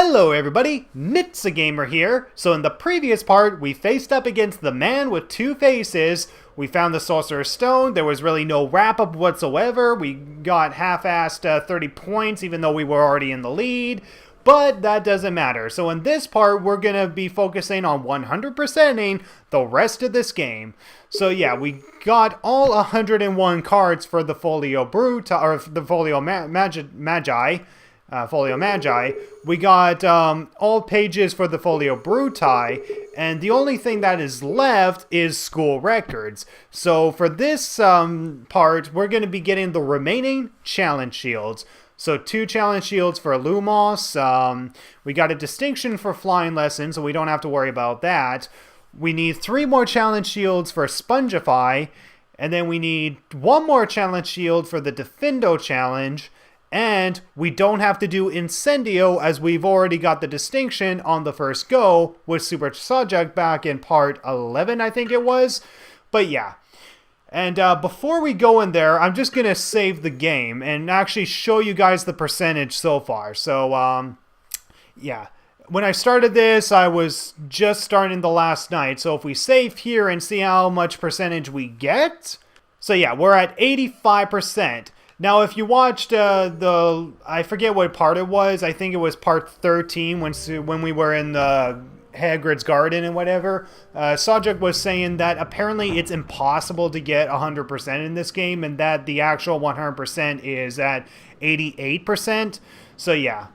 Hello everybody, Gamer here. So in the previous part, we faced up against the man with two faces. We found the Sorcerer Stone. There was really no wrap-up whatsoever. We got half-assed 30 points even though we were already in the lead. But that doesn't matter. So in this part, we're going to be focusing on 100%ing the rest of this game. So yeah, we got all 101 cards for the Folio Bruta, or the Folio Magi. Folio Magi. We got all pages for the Folio Bruti, and the only thing that is left is school records. So for this part, we're going to be getting the remaining challenge shields. So 2 challenge shields for Lumos. We got a distinction for flying lessons, so we don't have to worry about that. We need 3 more challenge shields for Spongify, and then we need 1 more challenge shield for the Defendo challenge. And we don't have to do Incendio as we've already got the distinction on the first go with Super Subject back in part 11, I think it was. But yeah. And before we go in there, I'm just going to save the game and actually show you guys the percentage so far. So, yeah. When I started this, I was just starting the last night. So if we save here and see how much percentage we get. So yeah, we're at 85%. Now, if you watched I forget what part it was. I think it was part 13 when we were in the Hagrid's garden and whatever. Sajak was saying that apparently it's impossible to get 100% in this game, and that the actual 100% is at 88%. So yeah,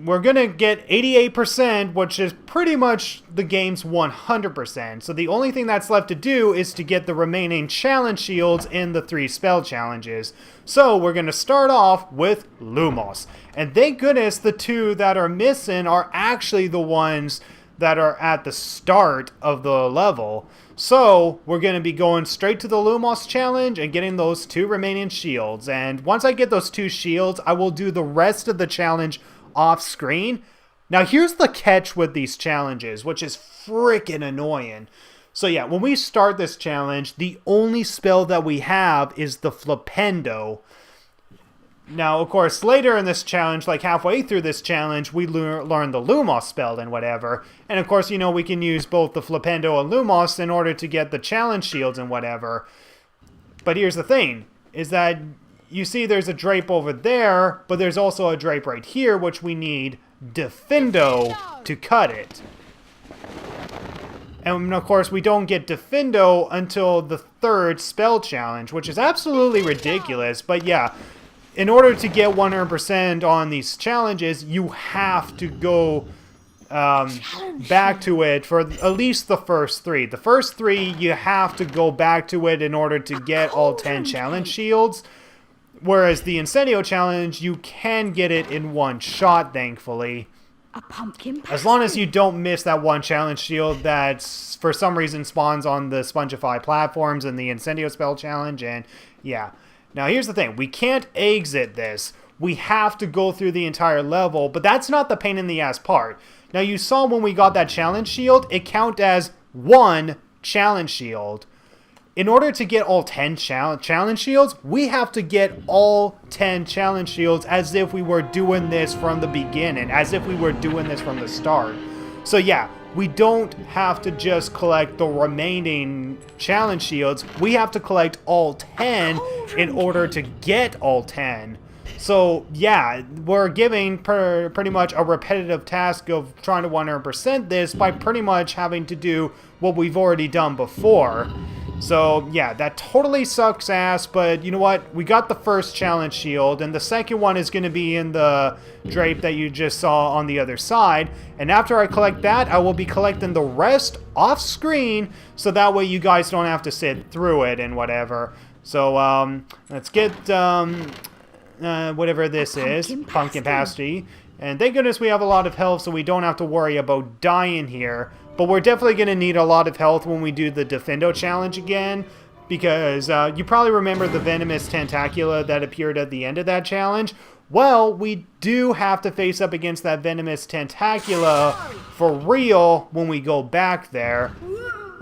we're gonna get 88%, which is pretty much the game's 100%. So the only thing that's left to do is to get the remaining challenge shields in the 3 spell challenges. So we're gonna start off with Lumos. And thank goodness the 2 that are missing are actually the ones that are at the start of the level. So we're going to be going straight to the Lumos challenge and getting those 2 remaining shields. And once I get those 2 shields, I will do the rest of the challenge off screen. Now here's the catch with these challenges, which is freaking annoying. So yeah, when we start this challenge, the only spell that we have is the Flipendo. Now, of course, later in this challenge, like halfway through this challenge, we learn the Lumos spell and whatever. And of course, you know, we can use both the Flipendo and Lumos in order to get the challenge shields and whatever. But here's the thing, is that you see there's a drape over there, but there's also a drape right here, which we need Defendo to cut it. And of course, we don't get Defendo until the 3rd spell challenge, which is absolutely ridiculous. But yeah, in order to get 100% on these challenges, you have to go back to it for at least the first 3. The first 3, you have to go back to it in order to get all 10 challenge shields. Whereas the Incendio challenge, you can get it in one shot, thankfully. A pumpkin as long as you don't miss that one challenge shield that for some reason spawns on the Spongify platforms and the Incendio spell challenge, and yeah. Now here's the thing, we can't exit this. We have to go through the entire level, but that's not the pain in the ass part. Now you saw when we got that challenge shield, it counted as 1 challenge shield. In order to get all 10 challenge shields, we have to get all 10 challenge shields as if we were doing this from the beginning, as if we were doing this from the start. So yeah, we don't have to just collect the remaining challenge shields. We have to collect all 10 in order to get all 10. So yeah, we're giving pretty much a repetitive task of trying to 100% this by pretty much having to do what we've already done before. So yeah, that totally sucks ass, but you know what? We got the first challenge shield, and the second one is going to be in the drape that you just saw on the other side. And after I collect that, I will be collecting the rest off screen, so that way you guys don't have to sit through it and whatever. So let's get whatever this is, pumpkin pasty. And thank goodness we have a lot of health, so we don't have to worry about dying here. But we're definitely going to need a lot of health when we do the Defendo challenge again, because you probably remember the venomous tentacula that appeared at the end of that challenge. Well, we do have to face up against that venomous tentacula for real when we go back there.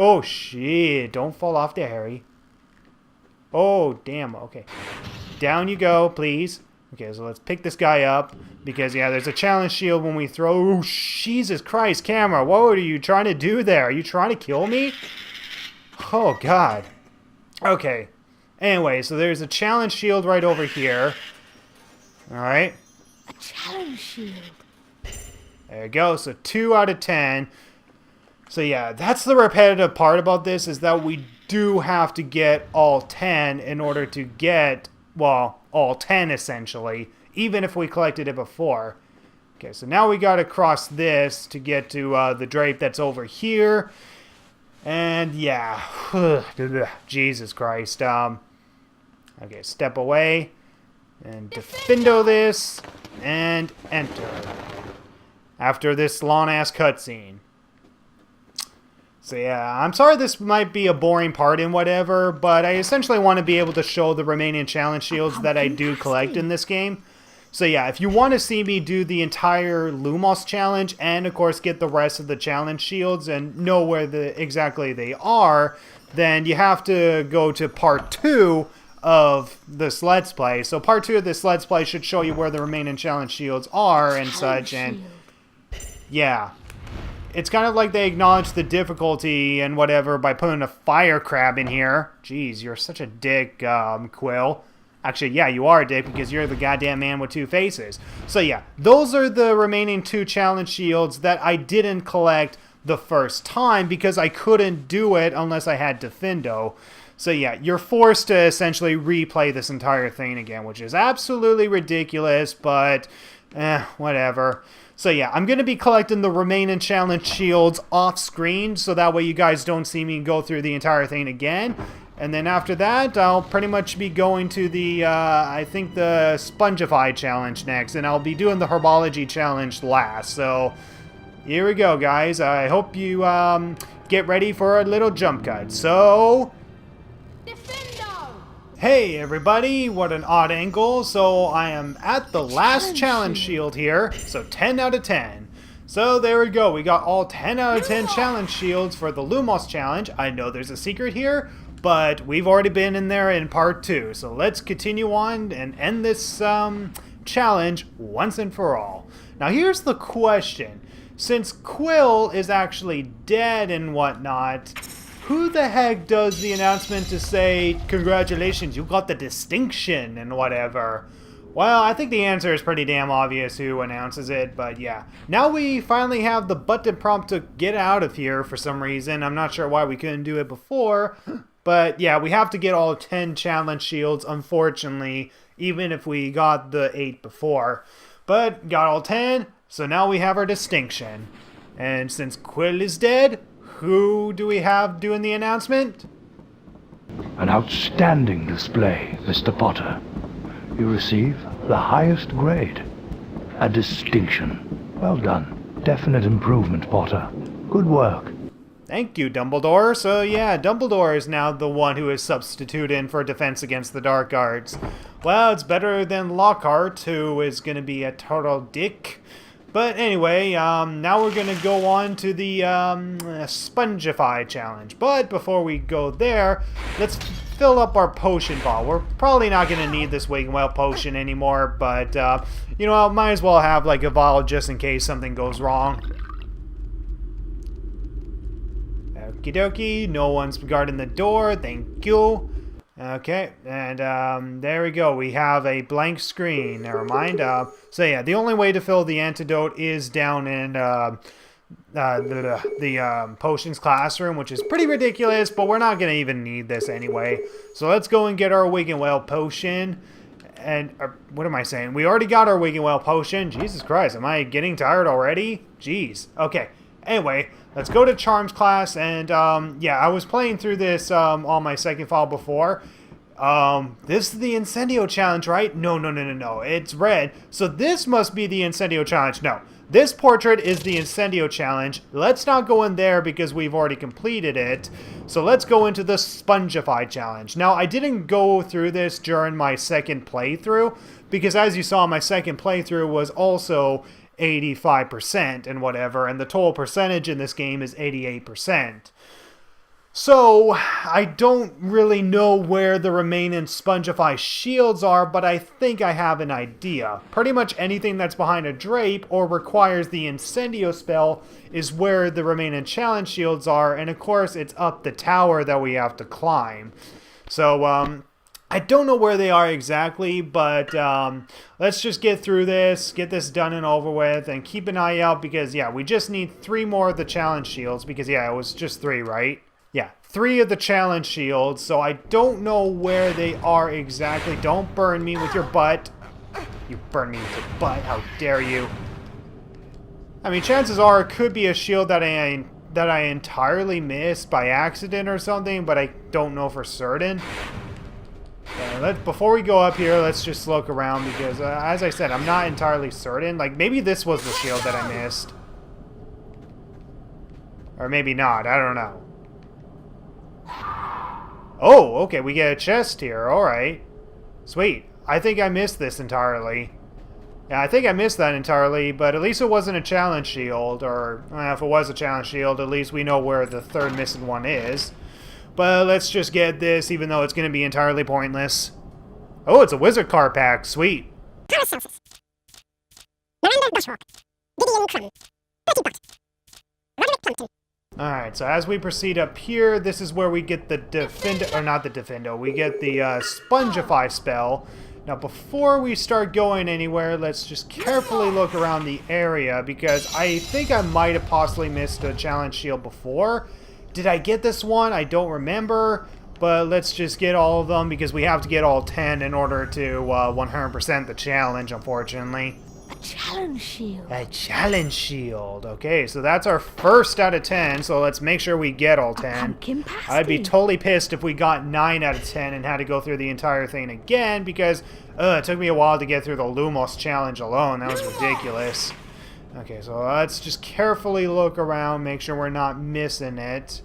Oh shit, don't fall off there, Harry. Oh, damn, okay. Down you go, please. Okay, so let's pick this guy up, because, yeah, there's a challenge shield when we throw... Oh, Jesus Christ, camera, what are you trying to do there? Are you trying to kill me? Oh, God. Okay. Anyway, so there's a challenge shield right over here. Alright. A challenge shield. There you go, so 2 out of 10. So, yeah, that's the repetitive part about this, is that we do have to get all 10 in order to get... Well, all 10 essentially, even if we collected it before. Okay, so now we gotta cross this to get to the drape that's over here. And yeah, Jesus Christ. Okay, step away. And Defendo this. And enter. After this long-ass cutscene. So yeah, I'm sorry this might be a boring part and whatever, but I essentially want to be able to show the remaining challenge shields that I do collect in this game. So yeah, if you want to see me do the entire Lumos challenge and of course get the rest of the challenge shields and know where exactly they are, then you have to go to part 2 of this Let's Play. So part 2 of this Let's Play should show you where the remaining challenge shields are and such, and yeah. It's kind of like they acknowledge the difficulty and whatever by putting a fire crab in here. Jeez, you're such a dick, Quill. Actually, yeah, you are a dick because you're the goddamn man with 2 faces. So yeah, those are the remaining 2 challenge shields that I didn't collect the first time because I couldn't do it unless I had Defendo. So yeah, you're forced to essentially replay this entire thing again, which is absolutely ridiculous, but whatever. So yeah, I'm going to be collecting the remaining challenge shields off screen, so that way you guys don't see me go through the entire thing again. And then after that, I'll pretty much be going to the, I think the Spongify challenge next, and I'll be doing the Herbology challenge last. So here we go, guys. I hope you get ready for a little jump cut. So... Defendo! Hey everybody, what an odd angle. So I am at the last challenge shield here, so 10 out of 10. So there we go, we got all 10 out of 10 challenge shields for the Lumos challenge. I know there's a secret here, but we've already been in there in part 2. So let's continue on and end this challenge once and for all. Now here's the question. Since Quill is actually dead and whatnot, who the heck does the announcement to say, congratulations, you got the distinction and whatever? Well, I think the answer is pretty damn obvious who announces it, but yeah. Now we finally have the button prompt to get out of here for some reason. I'm not sure why we couldn't do it before, but yeah, we have to get all 10 challenge shields, unfortunately, even if we got the 8 before. But got all 10, so now we have our distinction. And since Quill is dead, who do we have doing the announcement? An outstanding display, Mr. Potter. You receive the highest grade. A distinction. Well done. Definite improvement, Potter. Good work. Thank you, Dumbledore. So yeah, Dumbledore is now the one who is substituted in for Defense Against the Dark Arts. Well, it's better than Lockhart, who is going to be a total dick. But anyway, now we're going to go on to the Spongify challenge. But before we go there, let's fill up our potion bottle. We're probably not going to need this Wake and Well potion anymore, but, you know, might as well have, like, a bottle just in case something goes wrong. Okie dokie, no one's guarding the door, thank you. Okay, and there we go. We have a blank screen. Never mind. So yeah, the only way to fill the antidote is down in the potions classroom, which is pretty ridiculous, but we're not going to even need this anyway. So let's go and get our Wake and Well potion. And what am I saying? We already got our Wake and Well potion. Jesus Christ, am I getting tired already? Jeez. Okay. Anyway, let's go to Charms class, and yeah, I was playing through this on my second file before. This is the Incendio challenge, right? No, it's red. So this must be the Incendio challenge. No, this portrait is the Incendio challenge. Let's not go in there because we've already completed it. So let's go into the Spongify challenge. Now, I didn't go through this during my second playthrough because, as you saw, my second playthrough was also 85% and whatever, and the total percentage in this game is 88%. So, I don't really know where the remaining Spongify shields are, but I think I have an idea. Pretty much anything that's behind a drape or requires the Incendio spell is where the remaining challenge shields are, and of course it's up the tower that we have to climb. So, I don't know where they are exactly, but let's just get through this, get this done and over with, and keep an eye out because, yeah, we just need 3 more of the challenge shields because, yeah, it was just 3, right? Yeah, 3 of the challenge shields, so I don't know where they are exactly. Don't burn me with your butt. You burn me with your butt, how dare you. I mean, chances are it could be a shield that I entirely missed by accident or something, but I don't know for certain. Before we go up here, let's just look around because, as I said, I'm not entirely certain. Like, maybe this was the shield that I missed. Or maybe not, I don't know. Oh, okay, we get a chest here. Alright. Sweet. I think I missed this entirely. Yeah, I think I missed that entirely, but at least it wasn't a challenge shield. Or, if it was a challenge shield, at least we know where the 3rd missing one is. But let's just get this, even though it's going to be entirely pointless. Oh, it's a wizard card pack. Sweet. Alright, so as we proceed up here, this is where we get the Defendo, or not the Defendo, we get the Spongify spell. Now, before we start going anywhere, let's just carefully look around the area, because I think I might have possibly missed a challenge shield before. Did I get this one? I don't remember, but let's just get all of them, because we have to get all 10 in order to 100% the challenge, unfortunately. A challenge shield. A challenge shield. Okay, so that's our first out of 10, so let's make sure we get all 10. Pumpkin pasty. I'd be totally pissed if we got 9 out of 10 and had to go through the entire thing again, because it took me a while to get through the Lumos challenge alone. That was ridiculous. Okay, so let's just carefully look around, make sure we're not missing it.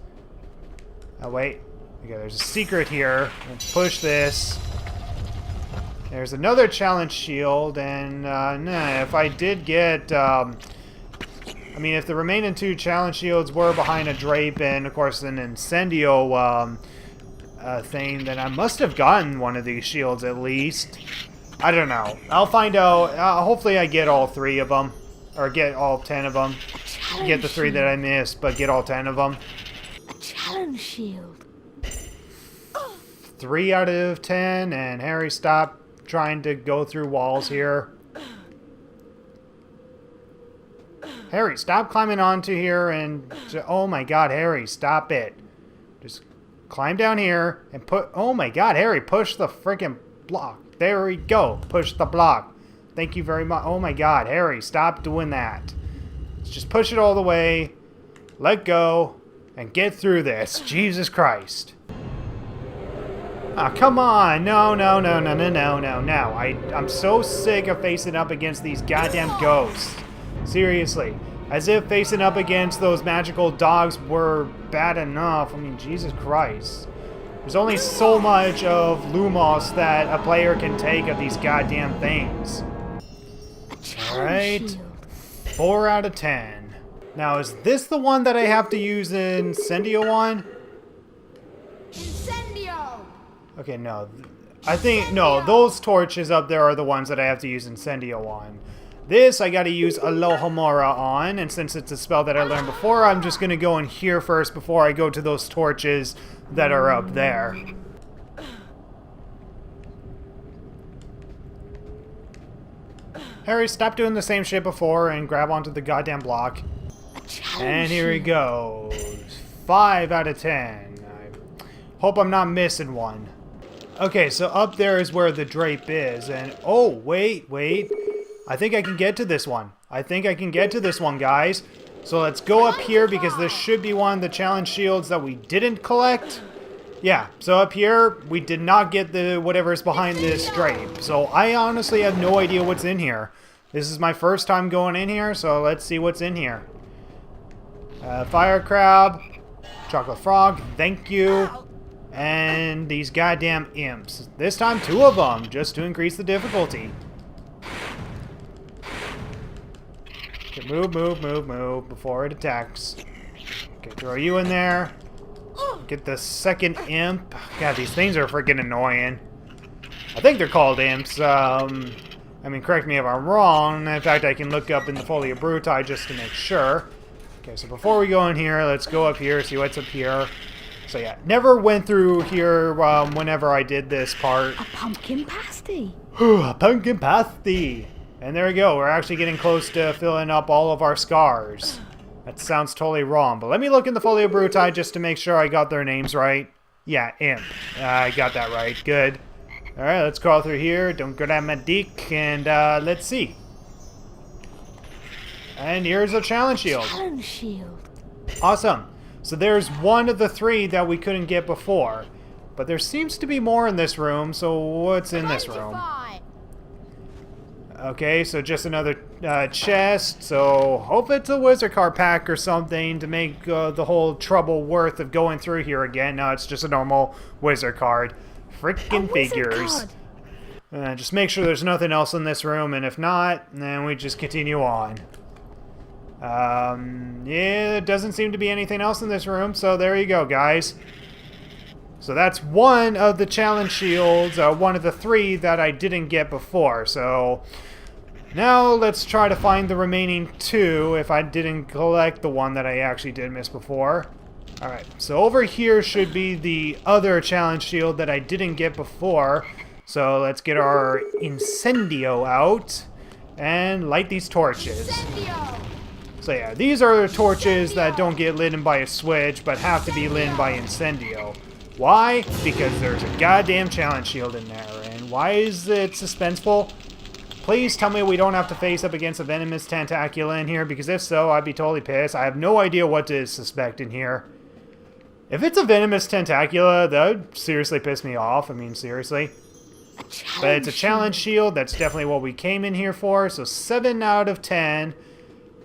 Oh, wait. Okay, there's a secret here. Let's push this. There's another challenge shield, and nah, if I did get, I mean, if the remaining 2 challenge shields were behind a drape and, of course, an Incendio thing, then I must have gotten one of these shields at least. I don't know. I'll find out. Hopefully I get all 3 of them, or get all 10 of them. Get the 3 that I missed, but get all 10 of them. A challenge shield. 3 out of 10, and Harry, stop trying to go through walls here. Harry, stop climbing onto here and... Oh my god, Harry, stop it. Just climb down here and put... Oh my god, Harry, push the freaking block. There we go. Push the block. Thank you very much. Oh my god, Harry, stop doing that. Let's just push it all the way. Let go. And get through this. Jesus Christ. Ah, oh, come on. No. I'm so sick of facing up against these goddamn ghosts. Seriously. As if facing up against those magical dogs were bad enough. I mean, Jesus Christ. There's only so much of Lumos that a player can take of these goddamn things. Alright. 4 out of 10. Now, is this the one that I have to use Incendio on? Incendio! Okay, no. I think, no, those torches up there are the ones that I have to use Incendio on. This I gotta use Alohomora on, and since it's a spell that I learned before, I'm just gonna go in here first before I go to those torches that are up there. Harry, stop doing the same shit before and grab onto the goddamn block. And here he goes. 5 out of 10. I hope I'm not missing one. Okay, so up there is where the drape is, and oh, wait. I think I can get to this one. Guys. So let's go up here because this should be one of the challenge shields that we didn't collect. Yeah, so up here, we did not get the whatever's behind this drape. So I honestly have no idea what's in here. This is my first time going in here, so let's see what's in here. Fire crab, chocolate frog, thank you. And these goddamn imps. This time 2 of them, just to increase the difficulty. Okay, move before it attacks. Okay, throw you in there. Get the second imp. God, these things are freaking annoying. I think they're called imps. I mean, correct me if I'm wrong. In fact, I can look up in the Folia Bruti just to make sure. Okay, so before we go in here, let's go up here, see what's up here. So yeah, never went through here whenever I did this part. A pumpkin pasty. A pumpkin pasty. And there we go. We're actually getting close to filling up all of our scars. That sounds totally wrong, but let me look in the Folia Bruti just to make sure I got their names right. Yeah, imp. I got that right. Good. Alright, let's crawl through here. Don't go down my dick. And let's see. And here's a challenge shield. Challenge shield. Awesome. So there's one of the 3 that we couldn't get before. But there seems to be more in this room, so what's in this room? Okay, so just another chest. So hope it's a wizard card pack or something to make the whole trouble worth of going through here again. No, it's just a normal wizard card. Freaking figures. Just make sure there's nothing else in this room, and if not, then we just continue on. Yeah, there doesn't seem to be anything else in this room, so there you go, guys. So that's one of the challenge shields, one of the 3 that I didn't get before. So now let's try to find the remaining 2 if I didn't collect the one that I actually did miss before. Alright, so over here should be the other challenge shield that I didn't get before. So let's get our Incendio out and light these torches. Incendio! So yeah, these are torches that don't get lit by a switch, but have to be lit by Incendio. Why? Because there's a goddamn challenge shield in there. And why is it suspenseful? Please tell me we don't have to face up against a venomous tentacula in here, because if so, I'd be totally pissed. I have no idea what to suspect in here. If it's a venomous tentacula, that would seriously piss me off. I mean, seriously. But it's a challenge shield. That's definitely what we came in here for. So 7 out of 10.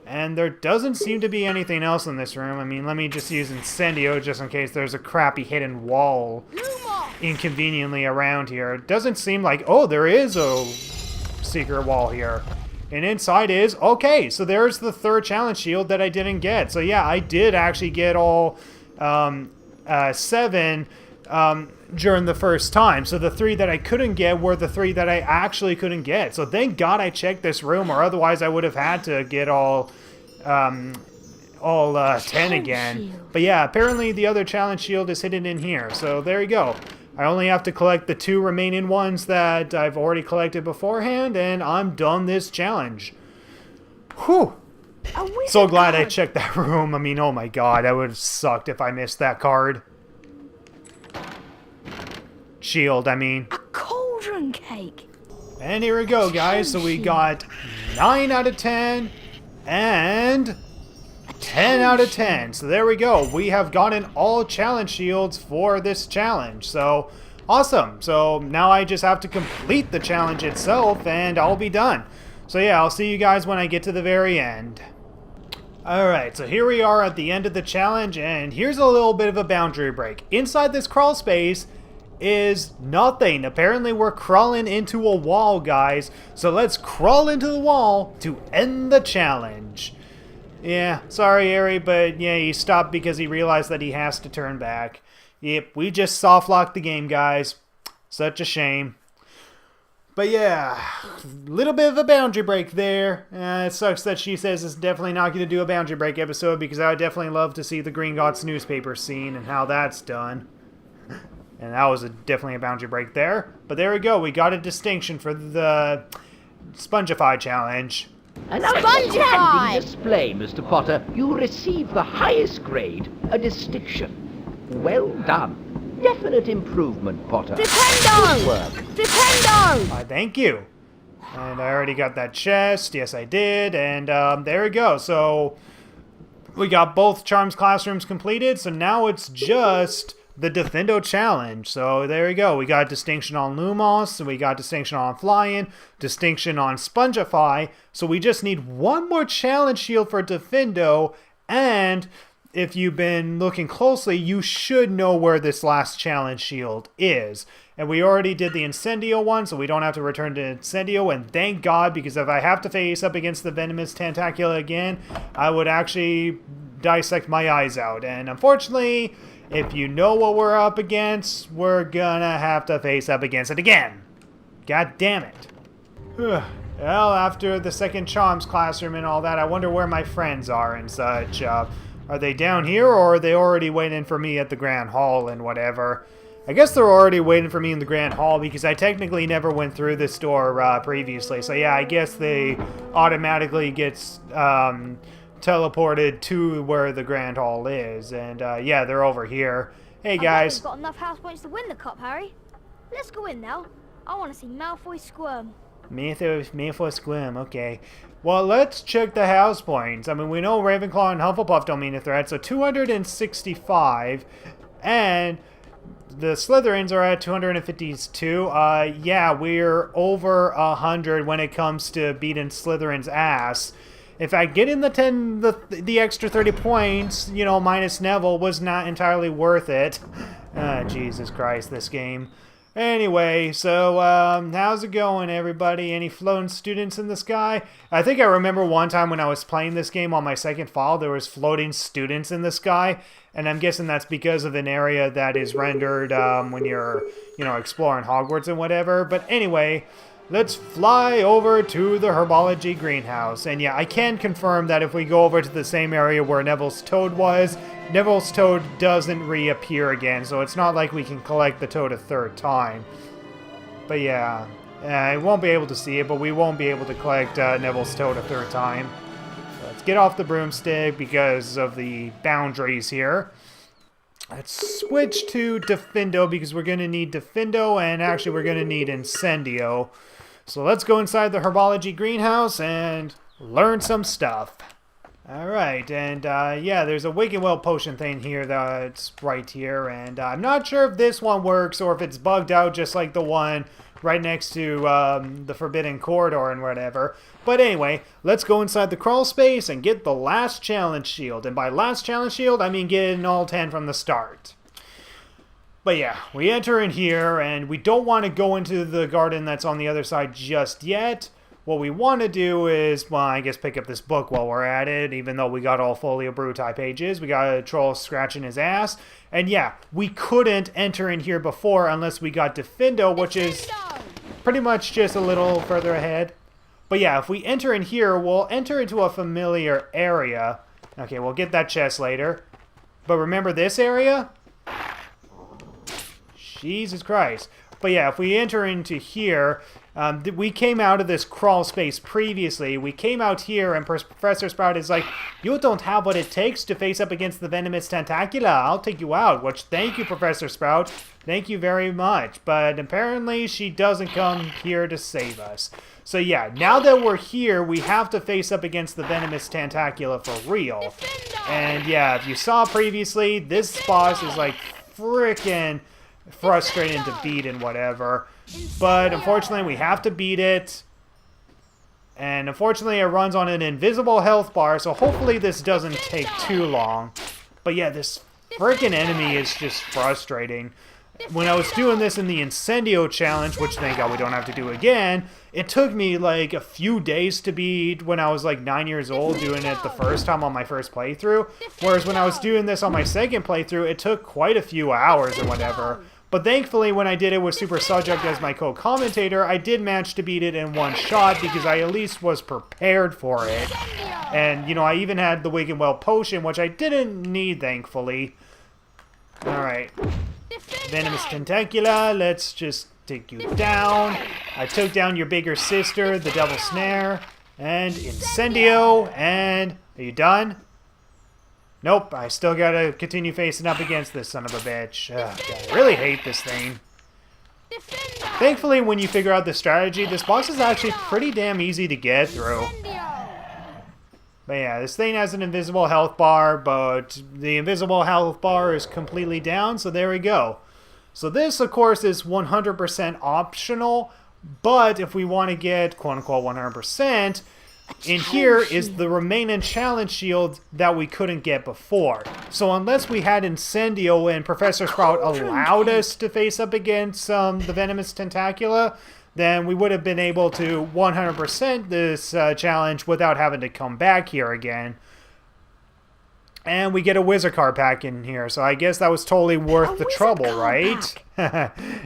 And there doesn't seem to be anything else in this room. I mean, let me just use Incendio just in case there's a crappy hidden wall inconveniently around here. It doesn't seem like... Oh, there is a secret wall here. And inside is... Okay, so there's the 3rd challenge shield that I didn't get. So yeah, I did actually get all 7 during the first time. So the 3 that I couldn't get were the 3 that I actually couldn't get. So thank God I checked this room, or otherwise I would have had to get all 10 again. But yeah, apparently the other challenge shield is hidden in here. So there you go. I only have to collect the 2 remaining ones that I've already collected beforehand, and I'm done this challenge. Whew. So glad I checked that room. I mean, oh my god, that would have sucked if I missed that card. Shield, I mean. A cauldron cake. And here we go, guys. So we got 9 out of 10 and 10 out of 10. So there we go. We have gotten all challenge shields for this challenge. So awesome. So now I just have to complete the challenge itself and I'll be done. So yeah, I'll see you guys when I get to the very end. Alright, so here we are at the end of the challenge, and here's a little bit of a boundary break. Inside this crawl space is nothing. Apparently we're crawling into a wall, guys. So let's crawl into the wall to end the challenge. Yeah, sorry, Ari, but yeah, he stopped because he realized that he has to turn back. Yep, we just soft-locked the game, guys. Such a shame. But yeah, a little bit of a boundary break there. It sucks that she says it's definitely not going to do a boundary break episode, because I would definitely love to see the Green Gods newspaper scene and how that's done. And that was definitely a boundary break there. But there we go. We got a distinction for the Spongify challenge. An outstanding display, Mr. Potter. You receive the highest grade, a distinction. Well done. Definite improvement, Potter. Defendo! Good work. Defendo! Thank you. And I already got that chest. Yes, I did. And there we go. So we got both Charms classrooms completed. So now it's just the Defendo challenge. So there we go. We got distinction on Lumos. We got distinction on Flying. Distinction on Spongify. So we just need one more challenge shield for Defendo. And if you've been looking closely, you should know where this last challenge shield is. And we already did the Incendio one, so we don't have to return to Incendio. And thank God, because if I have to face up against the Venomous Tentacula again, I would actually dissect my eyes out. And unfortunately, if you know what we're up against, we're gonna have to face up against it again. God damn it. Well, after the second Charms classroom and all that, I wonder where my friends are and such. Are they down here, or are they already waiting for me at the Grand Hall and whatever? I guess they're already waiting for me in the Grand Hall because I technically never went through this door previously. So yeah, I guess they automatically gets teleported to where the Grand Hall is. And yeah, they're over here. Hey guys. We've got enough house points to win the cup, Harry. Let's go in now. I want to see Malfoy squirm. Malfoy squirm, okay. Well, let's check the house points. I mean, we know Ravenclaw and Hufflepuff don't mean a threat, so 265. And the Slytherins are at 252. Yeah, we're over 100 when it comes to beating Slytherin's ass. In fact, getting the extra 30 points, you know, minus Neville, was not entirely worth it. Jesus Christ, this game. Anyway, so how's it going, everybody? Any floating students in the sky? I think I remember one time when I was playing this game on my second file, there was floating students in the sky, and I'm guessing that's because of an area that is rendered when you're, you know, exploring Hogwarts and whatever. But anyway, let's fly over to the herbology greenhouse. And yeah, I can confirm that if we go over to the same area where Neville's toad was, Neville's toad doesn't reappear again, so it's not like we can collect the toad a third time. But yeah, I won't be able to see it, but we won't be able to collect Neville's toad a third time. So let's get off the broomstick because of the boundaries here. Let's switch to Defendo because we're going to need Defendo, and actually we're going to need Incendio. So let's go inside the herbology greenhouse and learn some stuff. Alright, and yeah, there's a Wake and Well potion thing here that's right here, and I'm not sure if this one works or if it's bugged out just like the one right next to the Forbidden Corridor and whatever. But anyway, let's go inside the crawl space and get the last challenge shield. And by last challenge shield, I mean getting all 10 from the start. But yeah, we enter in here, and we don't want to go into the garden that's on the other side just yet. What we want to do is, well, I guess pick up this book while we're at it, even though we got all Folio Brutii pages. We got a troll scratching his ass. And yeah, we couldn't enter in here before unless we got Diffindo, which is pretty much just a little further ahead. But yeah, if we enter in here, we'll enter into a familiar area. Okay, we'll get that chest later. But remember this area? Jesus Christ. But yeah, if we enter into here, we came out of this crawl space previously. We came out here, and Professor Sprout is like, you don't have what it takes to face up against the venomous Tentacula. I'll take you out. Which, thank you, Professor Sprout. Thank you very much. But apparently, she doesn't come here to save us. So yeah, now that we're here, we have to face up against the venomous Tentacula for real. And yeah, if you saw previously, this boss is like freaking frustrating to beat and whatever, but unfortunately we have to beat it, and unfortunately it runs on an invisible health bar, so hopefully this doesn't take too long. But yeah, this freaking enemy is just frustrating. When I was doing this in the Incendio challenge, which thank God we don't have to do again, it took me like a few days to beat when I was like 9 years old doing it the first time on my first playthrough, whereas when I was doing this on my second playthrough, it took quite a few hours or whatever. But thankfully, when I did it with Super Subject as my co-commentator, I did manage to beat it in one shot because I at least was prepared for it. And, you know, I even had the Wake and Well potion, which I didn't need, thankfully. Alright. Venomous Tentacula, let's just take you down. I took down your bigger sister, the Devil Snare, and Incendio, and... Are you done? Nope, I still gotta continue facing up against this son of a bitch. God, I really hate this thing. Thankfully, when you figure out the strategy, this boss is actually pretty damn easy to get through. But yeah, this thing has an invisible health bar, but the invisible health bar is completely down, so there we go. So this, of course, is 100% optional, but if we want to get, quote-unquote, 100%, in here is the remaining challenge shield that we couldn't get before. So unless we had Incendio and Professor Sprout allowed us to face up against the venomous Tentacula, then we would have been able to 100% this challenge without having to come back here again. And we get a wizard card pack in here, so I guess that was totally worth the trouble, right?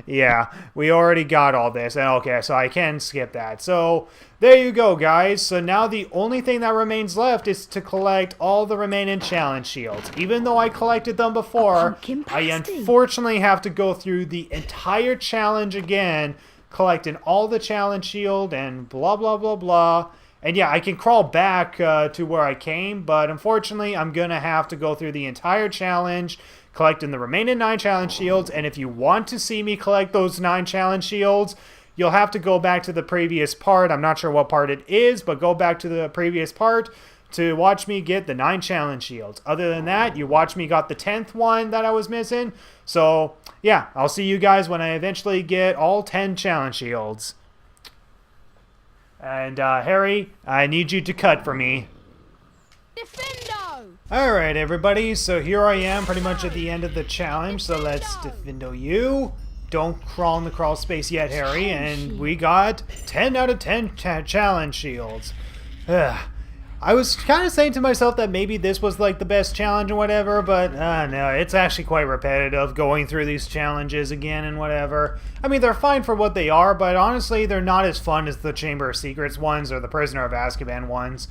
Yeah, we already got all this. And okay, so I can skip that. So there you go, guys. So now the only thing that remains left is to collect all the remaining challenge shields. Even though I collected them before, I unfortunately have to go through the entire challenge again, collecting all the challenge shield and blah, blah, blah, blah. And yeah, I can crawl back to where I came, but unfortunately, I'm going to have to go through the entire challenge, collecting the remaining 9 challenge shields. And if you want to see me collect those 9 challenge shields, you'll have to go back to the previous part. I'm not sure what part it is, but go back to the previous part to watch me get the 9 challenge shields. Other than that, you watch me got the 10th one that I was missing. So yeah, I'll see you guys when I eventually get all 10 challenge shields. And, Harry, I need you to cut for me. Defendo! Alright, everybody, so here I am pretty much at the end of the challenge, so let's Defendo you. Don't crawl in the crawl space yet, Harry, and we got 10 out of 10 challenge shields. Ugh. I was kind of saying to myself that maybe this was like the best challenge or whatever, but no, it's actually quite repetitive going through these challenges again and whatever. I mean, they're fine for what they are, but honestly, they're not as fun as the Chamber of Secrets ones or the Prisoner of Azkaban ones.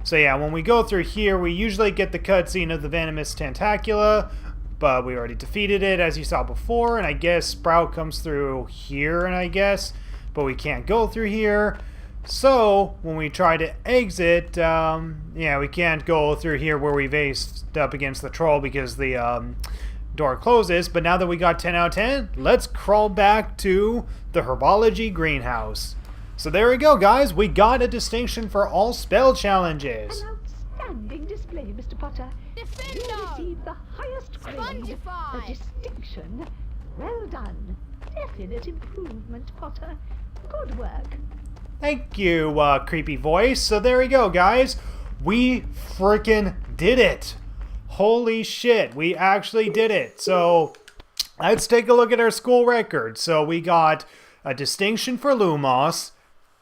So yeah, when we go through here, we usually get the cutscene of the Venomous Tentacula, but we already defeated it as you saw before, and I guess Sprout comes through here, and I guess, but we can't go through here. So, when we try to exit, yeah, we can't go through here where we faced up against the troll because the door closes. But now that we got 10 out of 10, let's crawl back to the Herbology Greenhouse. So there we go, guys. We got a distinction for all spell challenges. An outstanding display, Mr. Potter. Defendo! You received the highest grade. Spongify! A distinction. Well done. Definite improvement, Potter. Good work. Thank you, creepy voice. So there we go, guys. We frickin' did it. Holy shit, we actually did it. So let's take a look at our school record. So we got a distinction for Lumos,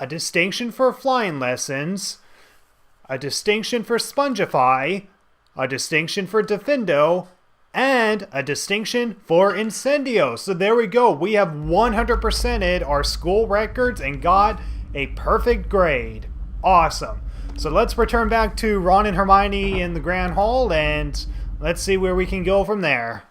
a distinction for flying lessons, a distinction for Spongify, a distinction for Defendo, and a distinction for Incendio. So there we go. We have 100%ed our school records and got a perfect grade. Awesome. So let's return back to Ron and Hermione in the Grand Hall and let's see where we can go from there.